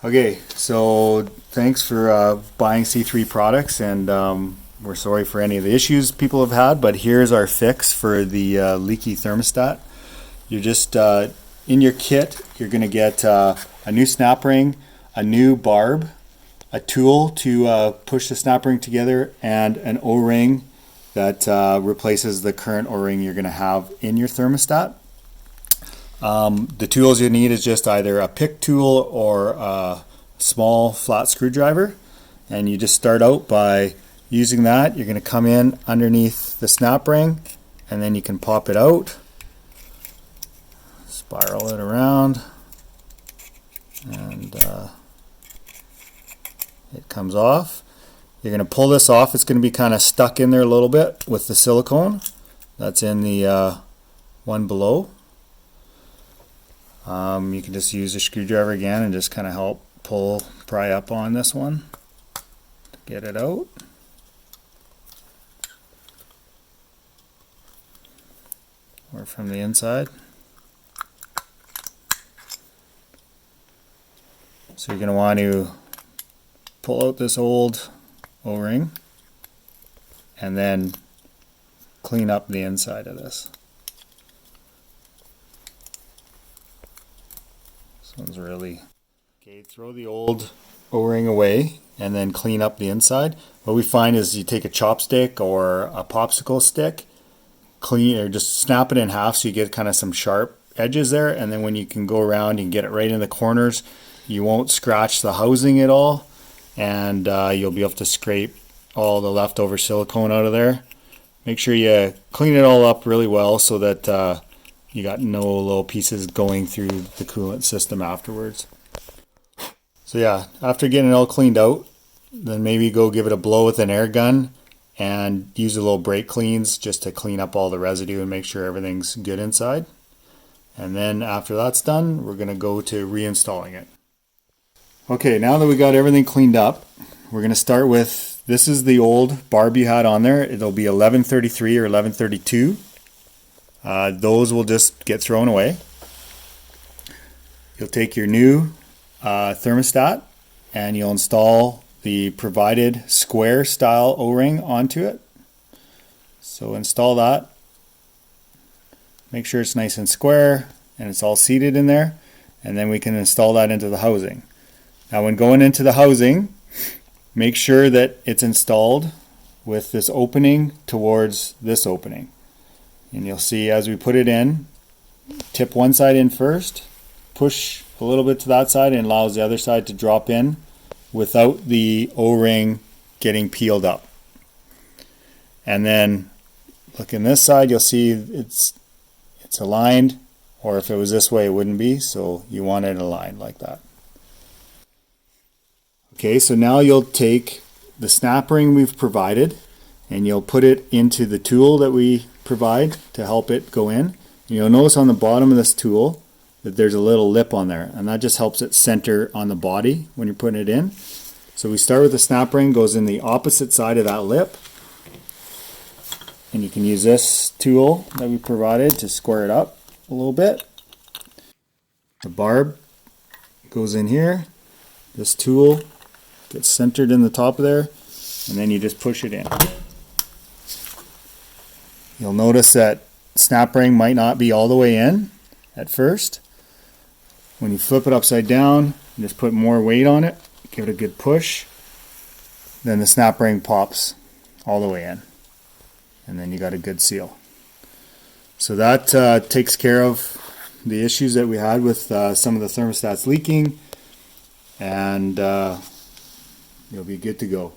Okay, so thanks for buying C3 products, and we're sorry for any of the issues people have had, but here's our fix for the leaky thermostat. You're just, in your kit, you're going to get a new snap ring, a new barb, a tool to push the snap ring together, and an O-ring that replaces the current O-ring you're going to have in your thermostat. The tools you need is just either a pick tool or a small flat screwdriver, and you just start out by using that. You're going to come in underneath the snap ring, and then you can pop it out, spiral it around, and it comes off. You're going to pull this off. It's going to be kind of stuck in there a little bit with the silicone that's in the one below. You can just use a screwdriver again and just kind of help pry up on this one to get it out. Or from the inside. So you're going to want to pull out this old O-ring and then clean up the inside of this. This one's really okay. Throw the old O-ring away and then clean up the inside. What we find is you take a chopstick or a popsicle stick, clean or just snap it in half so you get kind of some sharp edges there, and then when you can go around you can get it right in the corners. You won't scratch the housing at all, and you'll be able to scrape all the leftover silicone out of there. Make sure you clean it all up really well so that you got no little pieces going through the coolant system afterwards. So yeah, after getting it all cleaned out, then maybe go give it a blow with an air gun and use a little brake cleans just to clean up all the residue and make sure everything's good inside. And then after that's done, we're going to go to reinstalling it. Okay, now that we got everything cleaned up, we're going to start with, this is the old barb you had on there. It'll be 1133 or 1132. Those will just get thrown away. You'll take your new thermostat and you'll install the provided square style O-ring onto it. So install that. Make sure it's nice and square and it's all seated in there, and then we can install that into the housing. Now when going into the housing, make sure that it's installed with this opening towards this opening. And you'll see as we put it in, tip one side in first, push a little bit to that side, and allows the other side to drop in without the O-ring getting peeled up. And then look in this side, you'll see it's aligned, or if it was this way it wouldn't be, so you want it aligned like that. Okay, so now you'll take the snap ring we've provided and you'll put it into the tool that we provide to help it go in. And you'll notice on the bottom of this tool that there's a little lip on there, and that just helps it center on the body when you're putting it in. So we start with the snap ring, goes in the opposite side of that lip, and you can use this tool that we provided to square it up a little bit. The barb goes in here, this tool gets centered in the top of there, and then you just push it in. You'll notice that snap ring might not be all the way in at first. When you flip it upside down, you just put more weight on it, give it a good push, then the snap ring pops all the way in, and then you got a good seal. So that takes care of the issues that we had with some of the thermostats leaking, and you'll be good to go.